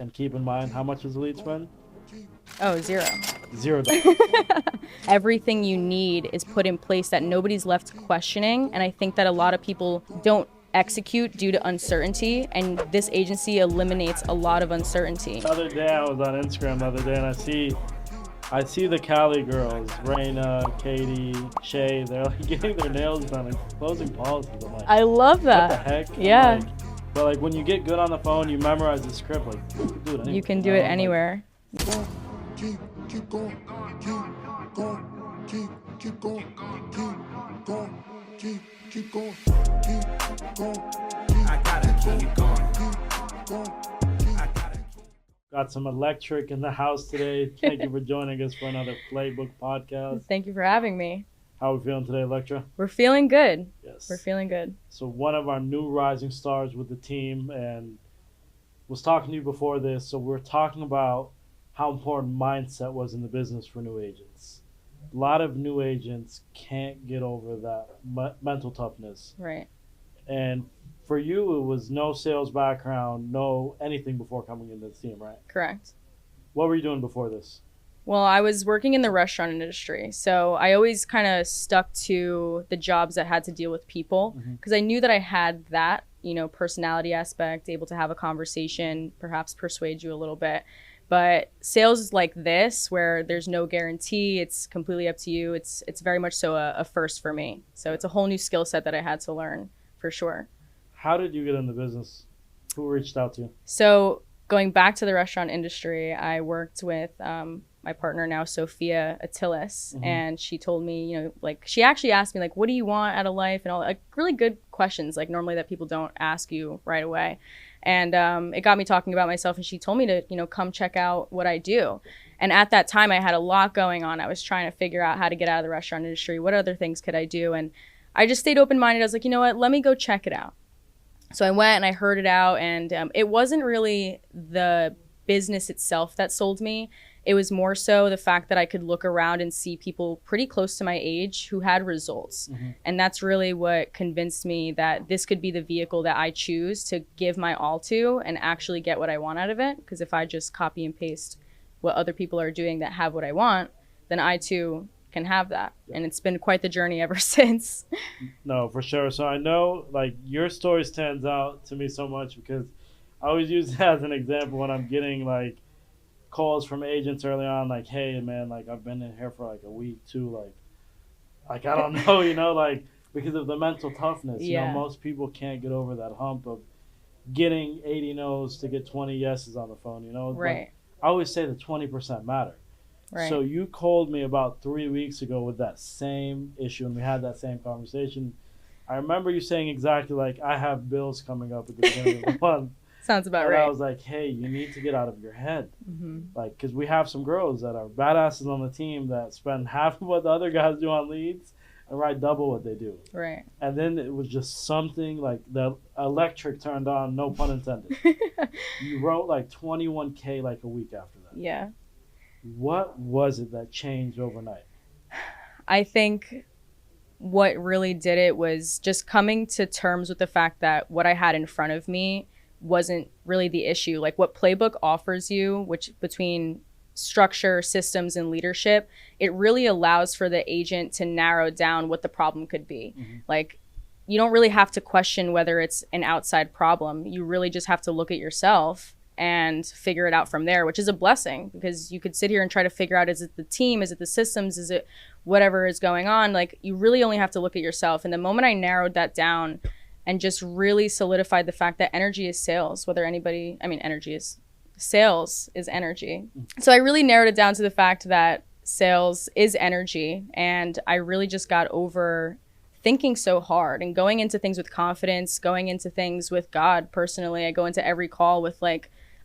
And keep in mind, how much is the lead spend? Oh, zero. $0. Everything you need is put in place that nobody's left questioning. And I think that a lot of people don't execute due to uncertainty. And this agency eliminates a lot of uncertainty. The other day, I was on Instagram the other day, and I see the Cali girls, Raina, Katie, Shay, they're like getting their nails done and closing policies. I'm like, I love that. what the heck? Yeah. But like when you get good on the phone, you memorize the script, like you can do it anywhere. You can do it anywhere. Keep going, keep going, keep going, keep going, keep going, keep going. I gotta keep going. Got some electric in the house today. Thank you for joining us for another Playbook podcast. Thank you for having me. How are we feeling today, Electra? We're feeling good. Yes. We're feeling good. So one of our new rising stars with the team, and was talking to you before this, so we're talking about how important mindset was in the business for new agents. A lot of new agents can't get over that mental toughness. Right. And for you, it was no sales background, no anything before coming into the team, right? Correct. What were you doing before this? Well, I was working in the restaurant industry, so I always kind of stuck to the jobs that had to deal with people because I knew that I had that, personality aspect, able to have a conversation, perhaps persuade you a little bit. But sales like this, where there's no guarantee, it's completely up to you. It's very much so a first for me. So it's a whole new skill set that I had to learn for sure. How did you get in the business? Who reached out to you? So going back to the restaurant industry, I worked with my partner now, Sophia Attilis, and she told me, she actually asked me, what do you want out of life? And all really good questions, normally that people don't ask you right away. And it got me talking about myself, and she told me to, come check out what I do. And at that time, I had a lot going on. I was trying to figure out how to get out of the restaurant industry. What other things could I do? And I just stayed open-minded. I was like, you know what, let me go check it out. So I went and I heard it out, and it wasn't really the business itself that sold me. It was more so the fact that I could look around and see people pretty close to my age who had results. And that's really what convinced me that this could be the vehicle that I choose to give my all to and actually get what I want out of it. Because if I just copy and paste what other people are doing that have what I want, then I too can have that. And it's been quite the journey ever since. No, for sure. So I know your story stands out to me so much because I always use it as an example when I'm getting calls from agents early on, hey man, I've been in here for a week too, I don't know, because of the mental toughness. Most people can't get over that hump of getting 80 no's to get 20 yeses on the phone, Right. I always say the 20% matter. Right. So you called me about 3 weeks ago with that same issue, and we had that same conversation. I remember you saying exactly I have bills coming up at the beginning of the month. Sounds about and right. I was like, hey, you need to get out of your head. Because we have some girls that are badasses on the team that spend half of what the other guys do on leads and write double what they do. Right. And then it was just something the electric turned on, no pun intended. You wrote 21K a week after that. Yeah. What was it that changed overnight? I think what really did it was just coming to terms with the fact that what I had in front of me wasn't really the issue. What Playbook offers you, which between structure, systems, and leadership, it really allows for the agent to narrow down what the problem could be. You don't really have to question whether it's an outside problem. You really just have to look at yourself and figure it out from there, which is a blessing because you could sit here and try to figure out, is it the team? Is it the systems? Is it whatever is going on? You really only have to look at yourself. And the moment I narrowed that down and just really solidified the fact that energy is sales, sales is energy. So I really narrowed it down to the fact that sales is energy. And I really just got over thinking so hard and going into things with confidence, going into things with God. Personally, I go into every call with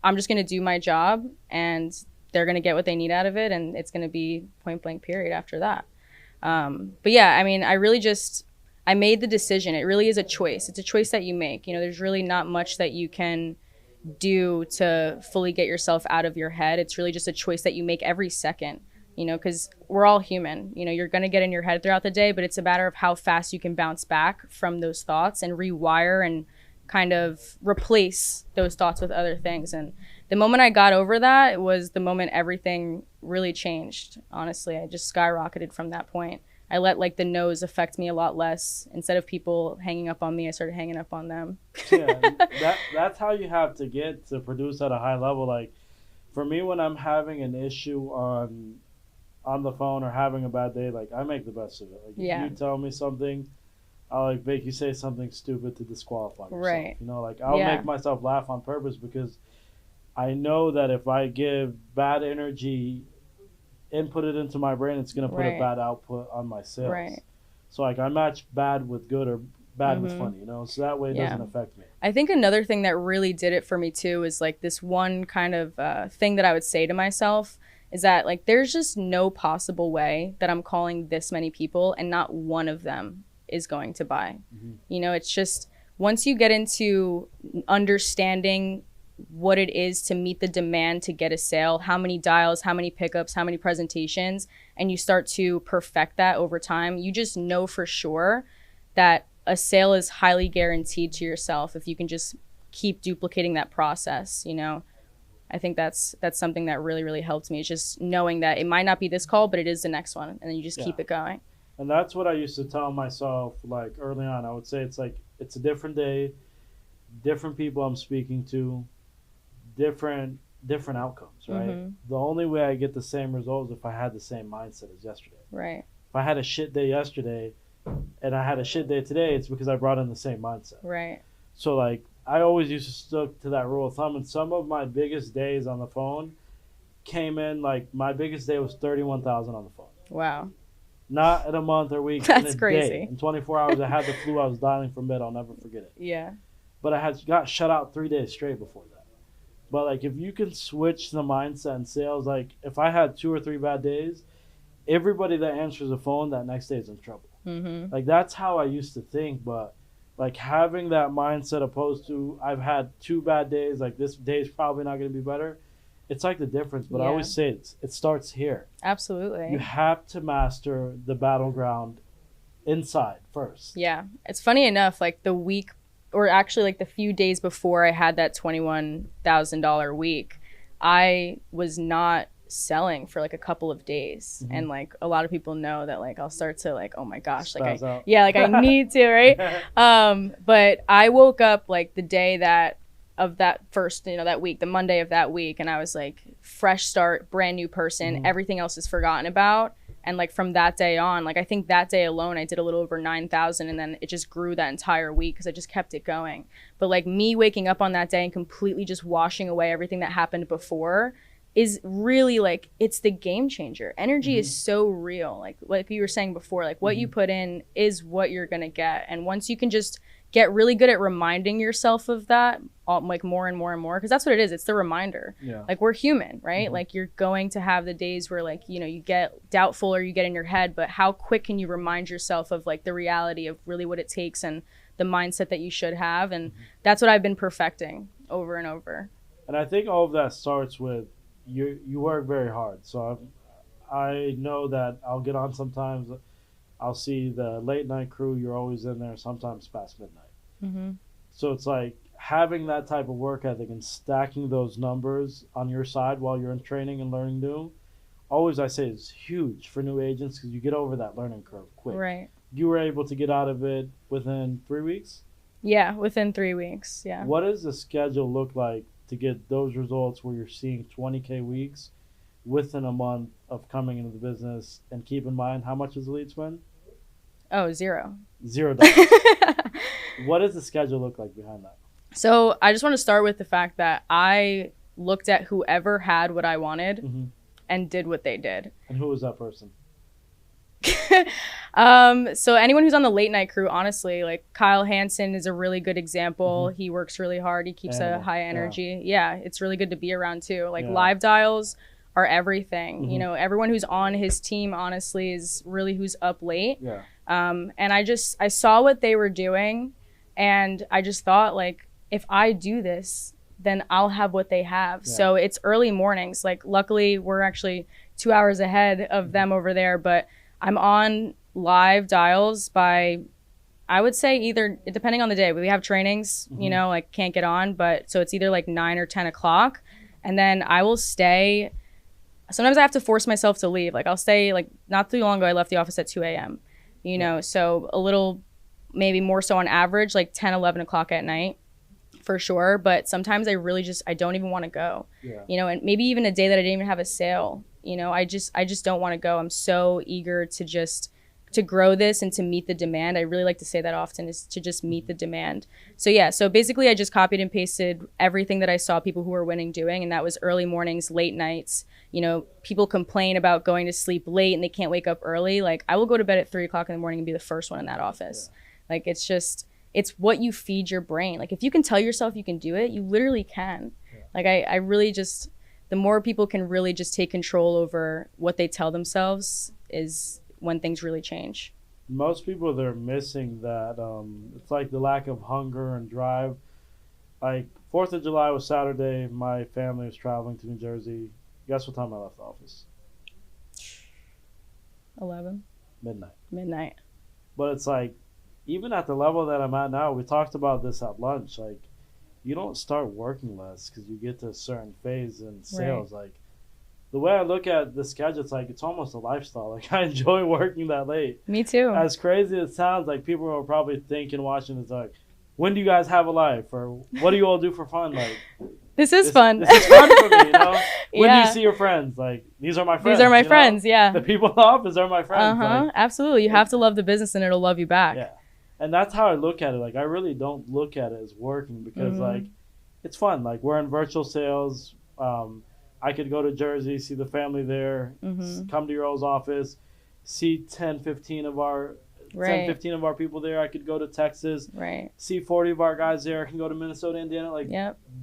I'm just going to do my job and they're going to get what they need out of it. And it's going to be point blank period after that. But yeah, I really I made the decision. It really is a choice. It's a choice that you make. There's really not much that you can do to fully get yourself out of your head. It's really just a choice that you make every second, because we're all human. You're going to get in your head throughout the day, but it's a matter of how fast you can bounce back from those thoughts and rewire and kind of replace those thoughts with other things. And the moment I got over that, it was the moment everything really changed. Honestly, I just skyrocketed from that point. I let like the no's affect me a lot less. Instead of people hanging up on me, I started hanging up on them. That's how you have to get to produce at a high level. Like for me, when I'm having an issue on the phone or having a bad day, like I make the best of it. Like if you tell me something, I'll like make you say something stupid to disqualify yourself. Right. You know, like I'll make myself laugh on purpose because I know that if I give bad energy, input it into my brain, it's gonna put a bad output on my sales. Right. So like I match bad with good or bad with funny, you know, so that way it doesn't affect me. I think another thing that really did it for me too is like this one kind of thing that I would say to myself is that like there's just no possible way that I'm calling this many people and not one of them is going to buy. You know, it's just once you get into understanding what it is to meet the demand to get a sale, how many dials, how many pickups, how many presentations, and you start to perfect that over time, you just know for sure that a sale is highly guaranteed to yourself if you can just keep duplicating that process, you know. I think that's something that really, really helped me. It's just knowing that it might not be this call, but it is the next one, and then you just keep it going. And that's what I used to tell myself, like early on. I would say it's like it's a different day, different people I'm speaking to, different outcomes, right? The only way I get the same results if I had the same mindset as yesterday. Right. If I had a shit day yesterday and I had a shit day today, it's because I brought in the same mindset. Right. So like I always used to stick to that rule of thumb, and some of my biggest days on the phone came in like my biggest day was 31,000 on the phone. Wow. Not in a month or week. That's in a crazy. Day. In 24 hours, I had the flu. I was dialing from bed. I'll never forget it. Yeah. But I got shut out 3 days straight before that. But like if you can switch the mindset in sales, like if I had 2 or 3 bad days, everybody that answers the phone that next day is in trouble. Like that's how I used to think. But like having that mindset opposed to I've had 2 bad days, like this day's probably not going to be better. It's like the difference. But I always say it starts here. Absolutely. You have to master the battleground inside first. Yeah. It's funny enough, like the week, or actually like the few days before I had that $21,000 week, I was not selling for like a couple of days. And like a lot of people know that like I'll start to like, oh my gosh, like I need to, right? But I woke up like the day of that first, you know, that week, the Monday of that week, and I was like, fresh start, brand new person, everything else is forgotten about. And like from that day on, like I think that day alone I did a little over 9,000, and then it just grew that entire week because I just kept it going. But like me waking up on that day and completely just washing away everything that happened before is really like, it's the game changer. Energy is so real. Like you were saying before, like what you put in is what you're gonna get. And once you can just get really good at reminding yourself of that, like more and more and more, because that's what it is. It's the reminder. Like we're human, right? Like you're going to have the days where like, you know, you get doubtful or you get in your head, but how quick can you remind yourself of like the reality of really what it takes and the mindset that you should have? And that's what I've been perfecting over and over. And I think all of that starts with you work very hard. So I know that I'll get on sometimes. I'll see the late night crew. You're always in there, sometimes past midnight. So it's like having that type of work ethic and stacking those numbers on your side while you're in training and learning new. Always, I say, it's huge for new agents because you get over that learning curve quick. Right. You were able to get out of it within 3 weeks? Yeah, within 3 weeks. Yeah. What does the schedule look like to get those results where you're seeing 20K weeks within a month of coming into the business? And keep in mind, how much is the lead spend? Oh, $0. $0. What does the schedule look like behind that? So I just want to start with the fact that I looked at whoever had what I wanted and did what they did. And who was that person? So anyone who's on the late night crew, honestly, like Kyle Hansen is a really good example. He works really hard. He keeps a high energy. Yeah, it's really good to be around too. Like live dials are everything. You know, everyone who's on his team, honestly, is really who's up late. And I saw what they were doing, and I just thought, like, if I do this, then I'll have what they have. So it's early mornings. Like, luckily, we're actually 2 hours ahead of them over there, but I'm on live dials by, I would say, either, depending on the day, we have trainings, you know, like can't get on, but so it's either like 9 or 10 o'clock. And then I will stay. Sometimes I have to force myself to leave. Like I'll stay, like not too long ago, I left the office at 2 a.m., you know, so a little, maybe more so on average, like 10, 11 o'clock at night for sure. But sometimes I really just, I don't even want to go, you know, and maybe even a day that I didn't even have a sale, you know, I just don't want to go. I'm so eager to grow this and to meet the demand. I really like to say that often, is to just meet the demand. So yeah, so basically I just copied and pasted everything that I saw people who were winning doing. And that was early mornings, late nights. You know, people complain about going to sleep late and they can't wake up early. Like I will go to bed at 3 o'clock in the morning and be the first one in that office. Like it's just, it's what you feed your brain. Like if you can tell yourself you can do it, you literally can. Like I really just, the more people can really just take control over what they tell themselves is when things really change. Most people, they're missing that. It's like the lack of hunger and drive. Like 4th of July was Saturday. My family was traveling to New Jersey. Guess what time I left the office? 11? Midnight. But it's like, even at the level that I'm at now, we talked about this at lunch. Like, you don't start working less because you get to a certain phase in sales. Like, the way I look at the schedule, it's like it's almost a lifestyle. Like I enjoy working that late. Me too. As crazy as it sounds, like people are probably thinking, watching this, like, when do you guys have a life, or what do you all do for fun? Like, this is fun. This is fun for me, you know. When do you see your friends? Like, these are my friends. These are my friends. Yeah. The people in the office are my friends. Like, absolutely. You have to love the business, and it'll love you back. Yeah, and that's how I look at it. Like, I really don't look at it as working because like it's fun. Like we're in virtual sales. I could go to Jersey, see the family there, come to your old office, see 10, 15 of our people there. I could go to Texas, see 40 of our guys there. I can go to Minnesota, Indiana. Like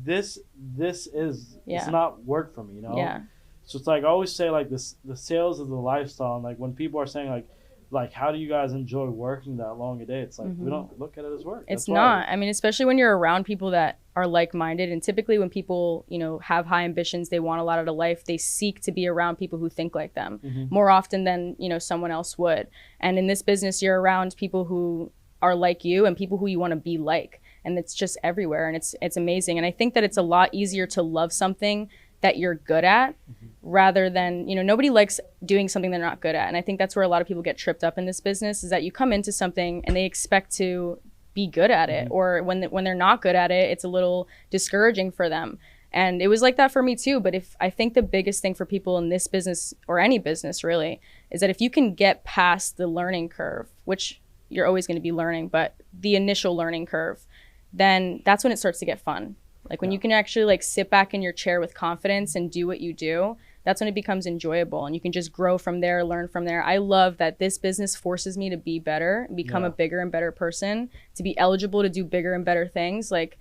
this is it's not work for me, you know? Yeah. So it's like I always say, like this, the sales is the lifestyle. And like when people are saying like how do you guys enjoy working that long a day? It's like we don't look at it as work. It's not. I mean, especially when you're around people that are like-minded, and typically when people, you know, have high ambitions, they want a lot out of life, they seek to be around people who think like them more often than, you know, someone else would. And in this business, you're around people who are like you and people who you want to be like, and it's just everywhere, and it's amazing. And I think that it's a lot easier to love something that you're good at rather than, you know, nobody likes doing something they're not good at. And I think that's where a lot of people get tripped up in this business, is that you come into something and they expect to be good at it, or when they're not good at it, it's a little discouraging for them. And it was like that for me too. But I think the biggest thing for people in this business, or any business really, is that if you can get past the learning curve, which you're always going to be learning, but the initial learning curve, then that's when it starts to get fun. Like when you can actually like sit back in your chair with confidence and do what you do, that's when it becomes enjoyable, and you can just grow from there, learn from there. I love that this business forces me to be better, and become a bigger and better person, to be eligible to do bigger and better things. Like,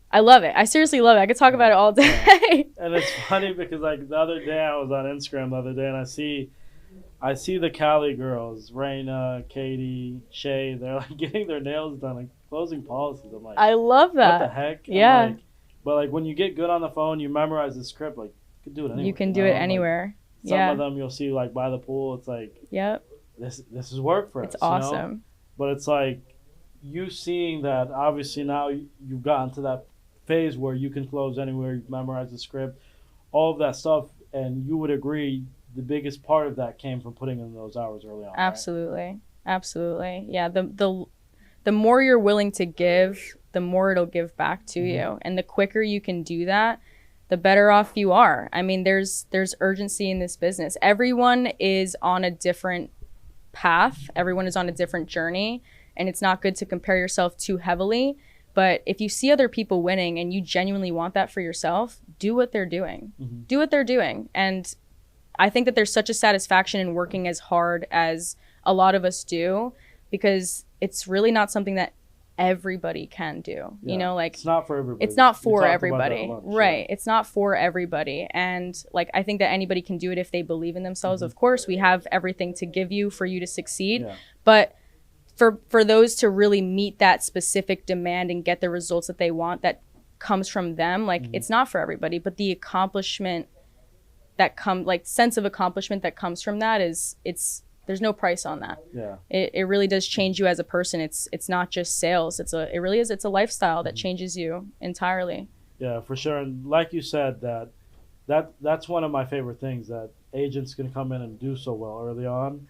I love it. I seriously love it. I could talk about it all day. And it's funny because like the other day I was on Instagram the other day, and I see the Cali girls, Raina, Katie, Shay, they're like getting their nails done, like closing policies. I'm like, I love that. What the heck? Yeah. Like, but like when you get good on the phone, you memorize the script, like you can do it anywhere. You can do it anywhere. Like, some of them you'll see like by the pool. It's like, this is work for us. It's awesome. You know? But it's like you seeing that. Obviously now you've gotten to that phase where you can close anywhere. You memorize the script, all of that stuff, and you would agree the biggest part of that came from putting in those hours early on. Absolutely, right? Absolutely. Yeah. The more you're willing to give, the more it'll give back to you, and the quicker you can do that, the better off you are. I mean, there's urgency in this business. Everyone is on a different path. Everyone is on a different journey, and it's not good to compare yourself too heavily. But if you see other people winning and you genuinely want that for yourself, do what they're doing. Do what they're doing. And I think that there's such a satisfaction in working as hard as a lot of us do, because it's really not something that everybody can do. You know, like it's not for everybody. It's not for everybody. Right. It's not for everybody. And like, I think that anybody can do it if they believe in themselves. Of course, we have everything to give you for you to succeed. But for those to really meet that specific demand and get the results that they want, that comes from them, like it's not for everybody, but the accomplishment that sense of accomplishment that comes from that there's no price on that. It really does change you as a person. It's not just sales. It's a lifestyle that changes you entirely. Yeah, for sure. And like you said, that that's one of my favorite things, that agents can come in and do so well early on.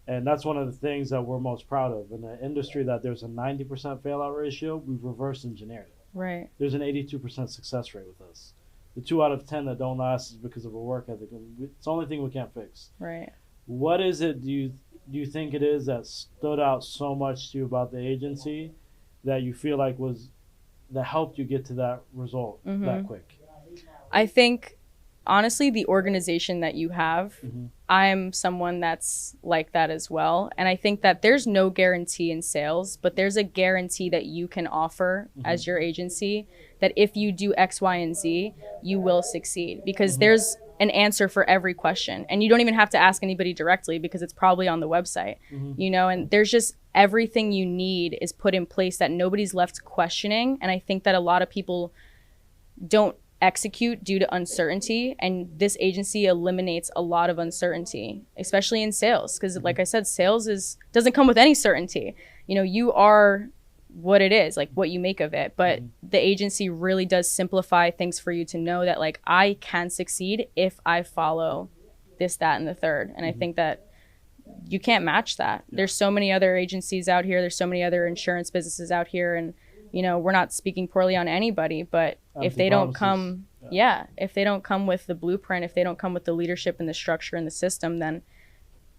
And that's one of the things that we're most proud of. In an industry that there's a 90% fail-out ratio, we've reverse engineered it. Right. There's an 82% success rate with us. The 2 out of 10 that don't last is because of a work ethic. It's the only thing we can't fix. Right. What is it do you think it is that stood out so much to you about the agency that you feel like that helped you get to that result that quick? I think, honestly, the organization that you have, I'm someone that's like that as well. And I think that there's no guarantee in sales, but there's a guarantee that you can offer as your agency that if you do X, Y, and Z, you will succeed, because there's an answer for every question. And you don't even have to ask anybody directly because it's probably on the website, you know, and there's just everything you need is put in place that nobody's left questioning. And I think that a lot of people don't execute due to uncertainty, and this agency eliminates a lot of uncertainty, especially in sales, because like I said, sales doesn't come with any certainty. You know, you are what it is, like what you make of it, but the agency really does simplify things for you to know that like I can succeed if I follow this, that, and the third. And I think that you can't match that. There's so many other agencies out here, there's so many other insurance businesses out here, and you know, we're not speaking poorly on anybody, but if they don't come, if they don't come with the blueprint, if they don't come with the leadership and the structure and the system, then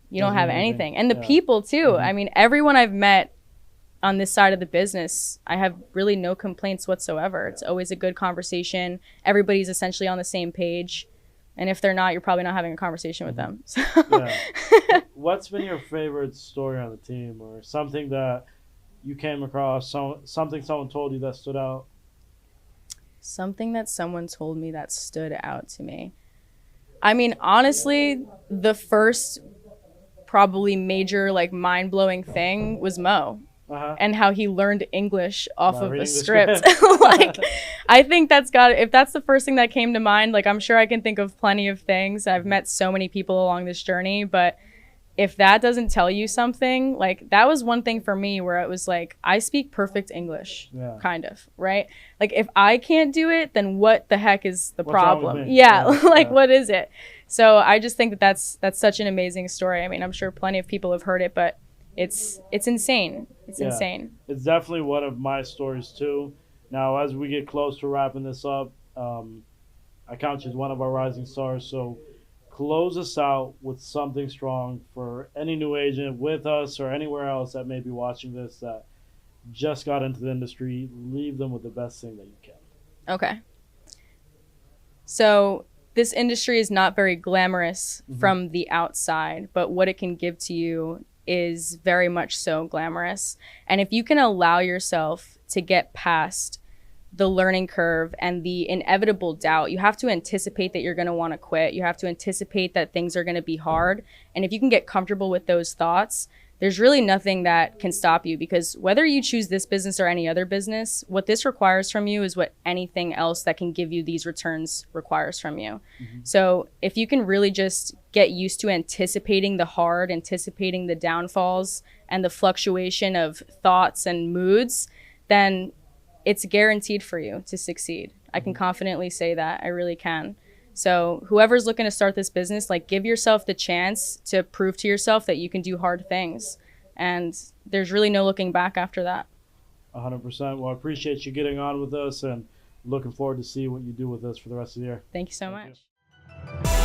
you don't have anything. And the people too. I mean, everyone I've met on this side of the business, I have really no complaints whatsoever. It's always a good conversation. Everybody's essentially on the same page. And if they're not, you're probably not having a conversation with them. So. What's been your favorite story on the team, or something that you came across, something someone told you that stood out? Something that someone told me that stood out to me. I mean, honestly, the first probably major like mind-blowing thing was Mo. And how he learned English off of a script. Like, I think if that's the first thing that came to mind, like I'm sure I can think of plenty of things. I've met so many people along this journey, but if that doesn't tell you something, like that was one thing for me where it was like, I speak perfect English, kind of, right? Like if I can't do it, then what the heck is the problem? Like what is it? So I just think that that's such an amazing story. I mean, I'm sure plenty of people have heard it, but it's insane. It's insane. It's definitely one of my stories too. Now, as we get close to wrapping this up, I count you as one of our rising stars. So close us out with something strong for any new agent with us or anywhere else that may be watching this that just got into the industry. Leave them with the best thing that you can. Okay. So this industry is not very glamorous from the outside, but what it can give to you is very much so glamorous. And if you can allow yourself to get past the learning curve and the inevitable doubt, you have to anticipate that you're going to want to quit. You have to anticipate that things are going to be hard. And if you can get comfortable with those thoughts, there's really nothing that can stop you, because whether you choose this business or any other business, what this requires from you is what anything else that can give you these returns requires from you. So if you can really just get used to anticipating the hard, anticipating the downfalls and the fluctuation of thoughts and moods, then it's guaranteed for you to succeed. I can confidently say that. I really can. So whoever's looking to start this business, like give yourself the chance to prove to yourself that you can do hard things. And there's really no looking back after that. 100%. Well, I appreciate you getting on with us and looking forward to see what you do with us for the rest of the year. Thank you so much.